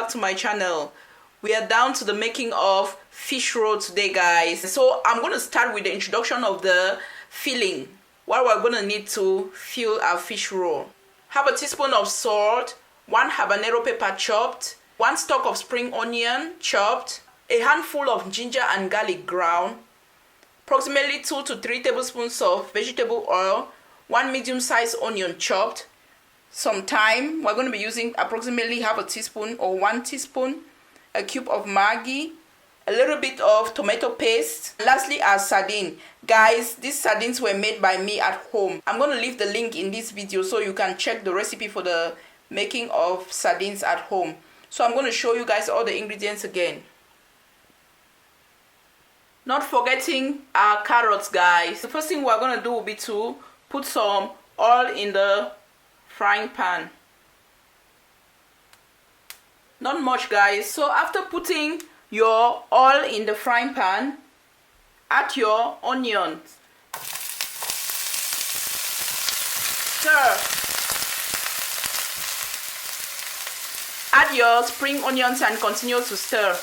back to my channel. We are down to the making of fish roll today, guys. So I'm going to start with the introduction of the filling, what we're going to need to fill our fish roll. Have a teaspoon of salt, 1 habanero pepper chopped, 1 stalk of spring onion chopped, a handful of ginger and garlic ground, approximately 2 to 3 tablespoons of vegetable oil, 1 medium-sized onion chopped, some thyme. We're going to be using approximately half a teaspoon or 1 teaspoon, a cube of Maggi, a little bit of tomato paste. Lastly, our sardine. Guys, these sardines were made by me at home. I'm going to leave the link in this video so you can check the recipe for the making of sardines at home. So I'm going to show you guys all the ingredients again. Not forgetting our carrots, guys. The first thing we're going to do will be to put some oil in the frying pan. Not much, guys. So after putting your oil in the frying pan, add your onions. Stir. Add your spring onions and continue to stir.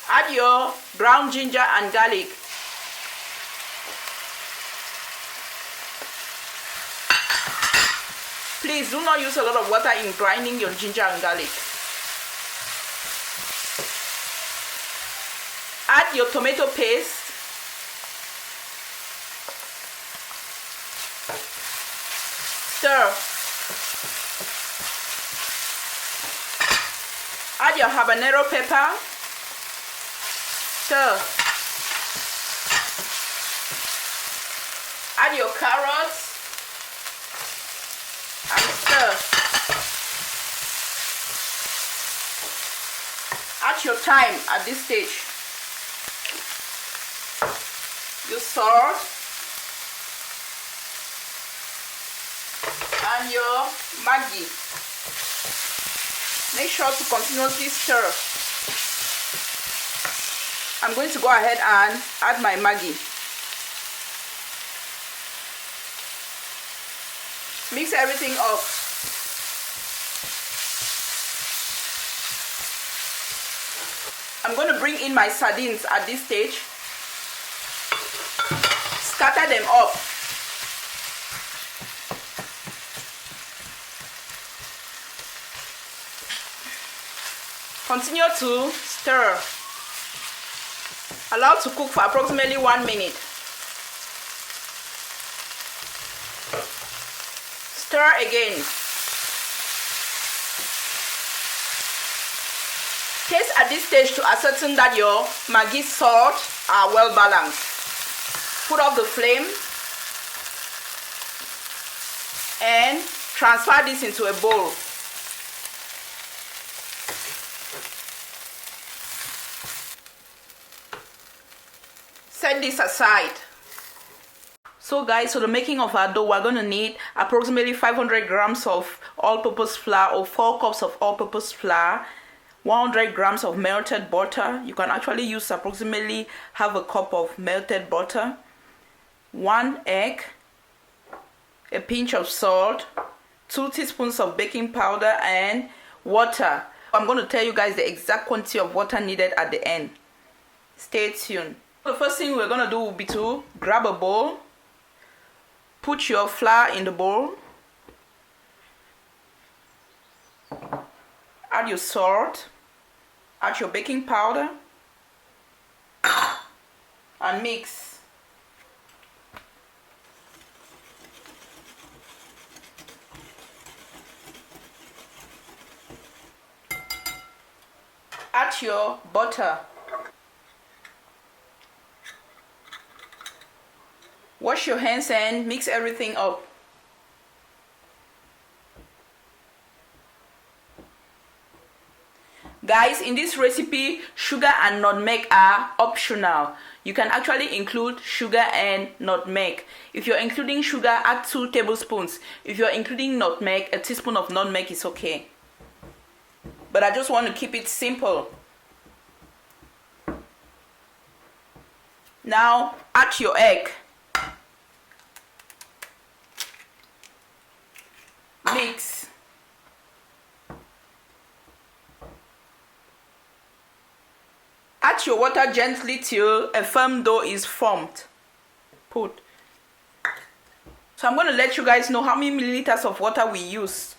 Add your ground ginger and garlic. Please do not use a lot of water in grinding your ginger and garlic. Add your tomato paste. Stir. Add your habanero pepper. Stir. Add your carrots and stir. Add your thyme at this stage. Your salt and your Maggi. Make sure to continuously stir. I'm going to go ahead and add my Maggi. Mix everything up. I'm going to bring in my sardines at this stage. Scatter them up. Continue to stir. Allow to cook for approximately 1 minute. Stir again. Taste at this stage to ascertain that your Maggi salt are well balanced. Put off the flame and transfer this into a bowl. Set this aside. So guys, for the making of our dough, we're going to need approximately 500 grams of all-purpose flour or 4 cups of all-purpose flour, 100 grams of melted butter. You can actually use approximately half a cup of melted butter, 1 egg, a pinch of salt, 2 teaspoons of baking powder, and water. I'm going to tell you guys the exact quantity of water needed at the end. Stay tuned. The first thing we're going to do will be to grab a bowl, put your flour in the bowl, add your salt, add your baking powder, and mix. Add your butter. Wash your hands and mix everything up. Guys, in this recipe, sugar and nutmeg are optional. You can actually include sugar and nutmeg. If you're including sugar, add 2 tablespoons. If you're including nutmeg, a teaspoon of nutmeg is okay. But I just want to keep it simple. Now, add your egg. Mix. Add your water gently till a firm dough is formed. Put. So I'm going to let you guys know how many milliliters of water we use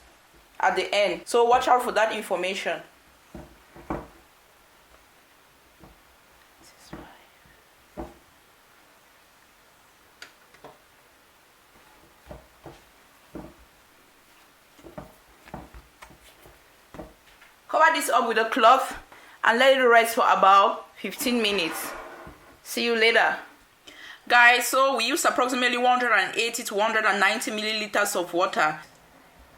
at the end. So watch out for that information. Cover this up with a cloth and let it rest for about 15 minutes. See you later. Guys, so we use approximately 180 to 190 milliliters of water.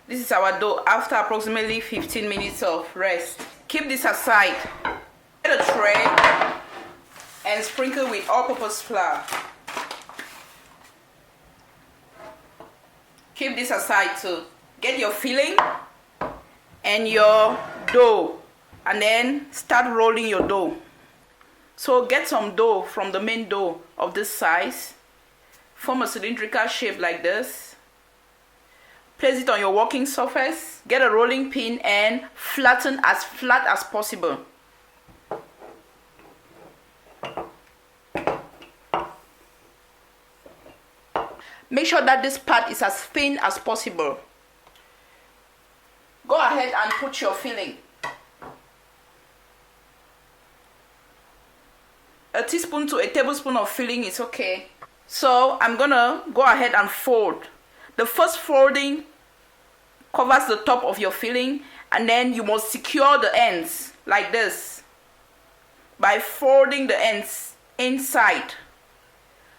This is our dough after approximately 15 minutes of rest. Keep this aside. Get a tray and sprinkle with all-purpose flour. Keep this aside too. Get your filling and your dough and then start rolling your dough. So get some dough from the main dough of this size. Form a cylindrical shape like this. Place it on your working surface. Get a rolling pin and flatten as flat as possible. Make sure that this part is as thin as possible. Go ahead and put your filling. A teaspoon to a tablespoon of filling is okay. So I'm gonna go ahead and fold. The first folding covers the top of your filling, and then you must secure the ends like this by folding the ends inside.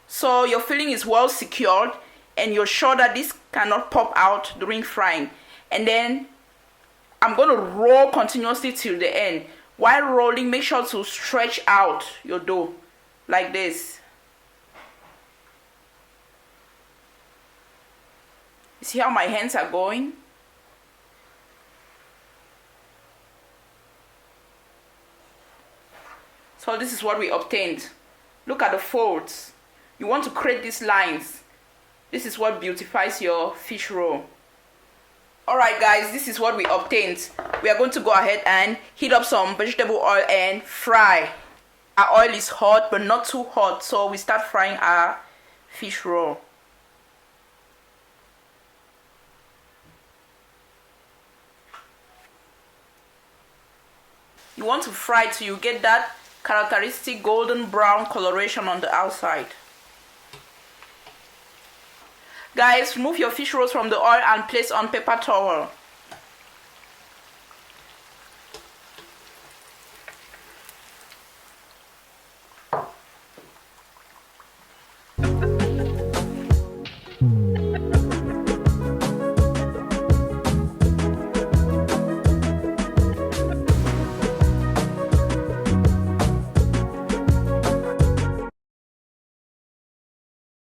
So your filling is well secured and you're sure that this cannot pop out during frying. And then I'm going to roll continuously till the end. While rolling, make sure to stretch out your dough like this. You see how my hands are going? So this is what we obtained. Look at the folds. You want to create these lines. This is what beautifies your fish roll. Alright guys, this is what we obtained. We are going to go ahead and heat up some vegetable oil and fry. Our oil is hot but not too hot, so we start frying our fish roll. You want to fry till you get that characteristic golden brown coloration on the outside. Guys, remove your fish rolls from the oil and place on paper towel.